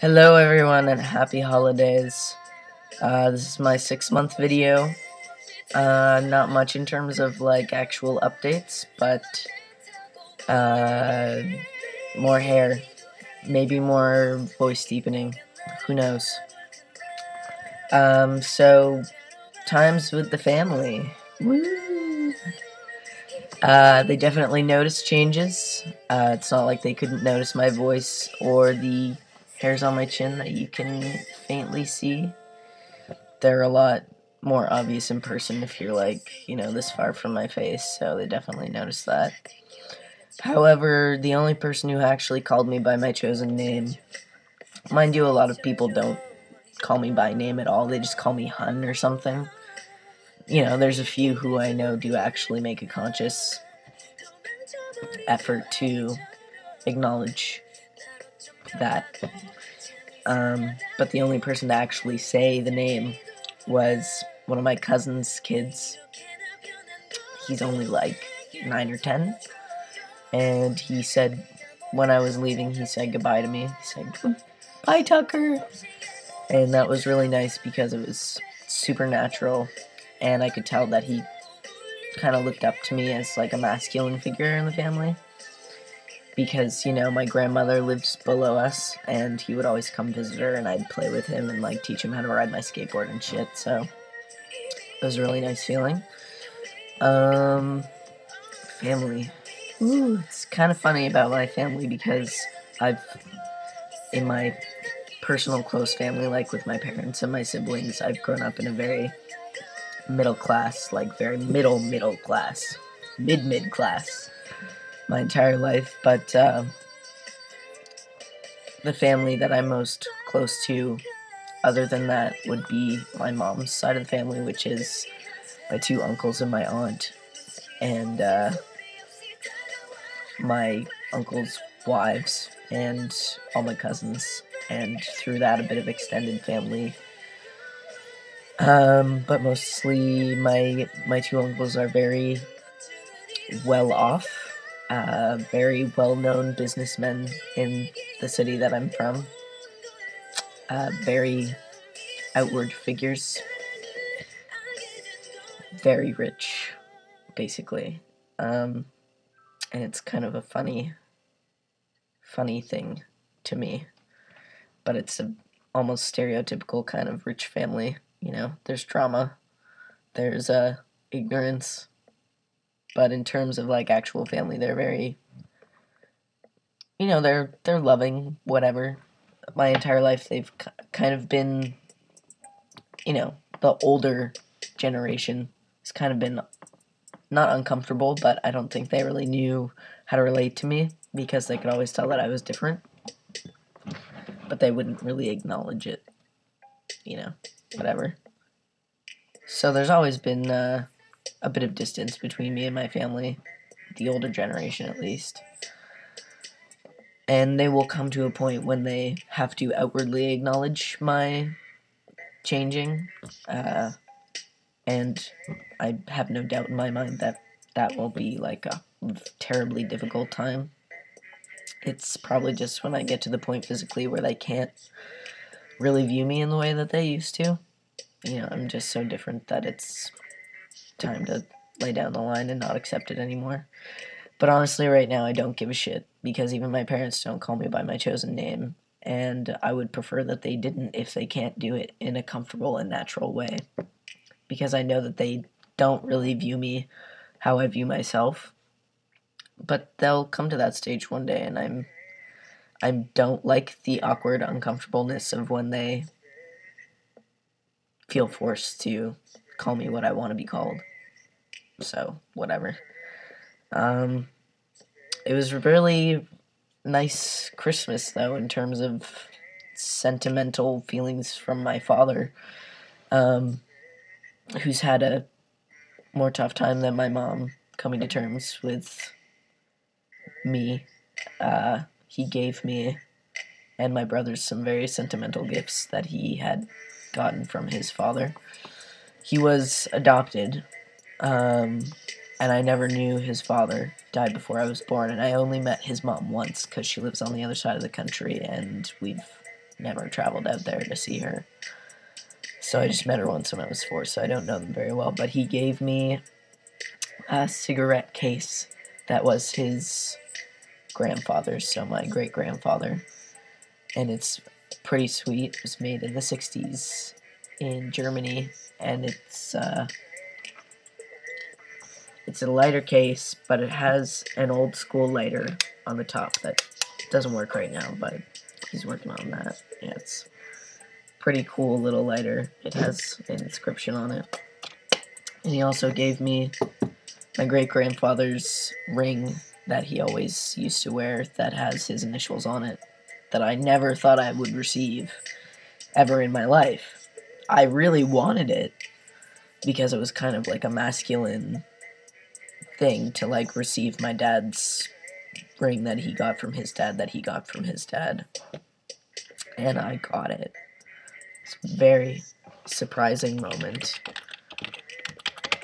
Hello everyone and happy holidays. This is my 6-month video. Not much in terms of like actual updates, but uh, more hair, maybe more voice deepening, who knows. So times with the family. Woo! They definitely noticed changes. It's not like they couldn't notice my voice or the hairs on my chin that you can faintly see. They're a lot more obvious in person if you're like, this far from my face, so they definitely noticed that. However, the only person who actually called me by my chosen name, mind you, a lot of people don't call me by name at all, they just call me Hun or something. There's a few who I know do actually make a conscious effort to acknowledge that. But the only person to actually say the name was one of my cousin's kids. He's only like 9 or 10. And he said, when I was leaving, he said goodbye to me. He said, "Bye, Tucker." And that was really nice because it was super natural. And I could tell that he kind of looked up to me as like a masculine figure in the family. Because, my grandmother lives below us, and he would always come visit her, and I'd play with him and, like, teach him how to ride my skateboard and shit, so it was a really nice feeling. Family. Ooh, it's kind of funny about my family, because in my personal close family, like with my parents and my siblings, I've grown up in a very middle class, like very middle class, mid class, my entire life, but the family that I'm most close to, other than that, would be my mom's side of the family, which is my 2 uncles and my aunt, and my uncles' wives, and all my cousins, and through that, a bit of extended family. But mostly, my 2 uncles are very well off, very well-known businessmen in the city that I'm from. Very outward figures. Very rich, basically. And it's kind of a funny thing to me. But it's a almost stereotypical kind of rich family. There's drama. There's ignorance. But in terms of like actual family, they're very, they're loving, whatever. My entire life, they've kind of been, the older generation has kind of been not uncomfortable, but I don't think they really knew how to relate to me because they could always tell that I was different, but they wouldn't really acknowledge it, whatever. So there's always been a bit of distance between me and my family, the older generation at least. And they will come to a point when they have to outwardly acknowledge my changing, and I have no doubt in my mind that that will be like a terribly difficult time. It's probably just when I get to the point physically where they can't really view me in the way that they used to. I'm just so different that it's time to lay down the line and not accept it anymore. But honestly, right now, I don't give a shit, because even my parents don't call me by my chosen name, and I would prefer that they didn't if they can't do it in a comfortable and natural way, because I know that they don't really view me how I view myself, but they'll come to that stage one day, and I don't like the awkward uncomfortableness of when they feel forced to call me what I want to be called. So, whatever. It was a really nice Christmas, though, in terms of sentimental feelings from my father, who's had a more tough time than my mom coming to terms with me. He gave me and my brothers some very sentimental gifts that he had gotten from his father. He was adopted, and I never knew his father. Died before I was born, and I only met his mom once because she lives on the other side of the country, and we've never traveled out there to see her. So I just met her once when I was 4, so I don't know them very well. But he gave me a cigarette case that was his grandfather's, so my great-grandfather. And it's pretty sweet. It was made in the 60s in Germany, and it's a lighter case, but it has an old school lighter on the top that doesn't work right now, but he's working on that. Yeah, it's pretty cool little lighter. It has an inscription on it. And he also gave me my great-grandfather's ring that he always used to wear that has his initials on it that I never thought I would receive ever in my life. I really wanted it because it was kind of like a masculine thing to like receive my dad's ring that he got from his dad that he got from his dad. And I got it. It's a very surprising moment.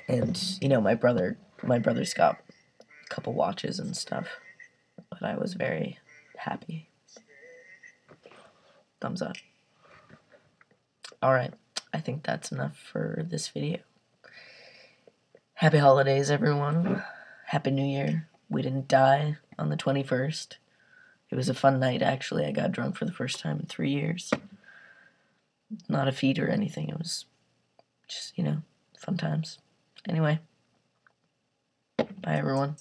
And, you know, my brother's got a couple watches and stuff, but I was very happy. Thumbs up. Alright, I think that's enough for this video. Happy holidays, everyone. Happy New Year. We didn't die on the 21st. It was a fun night, actually. I got drunk for the first time in 3 years. Not a feat or anything. It was just, you know, fun times. Anyway, bye, everyone.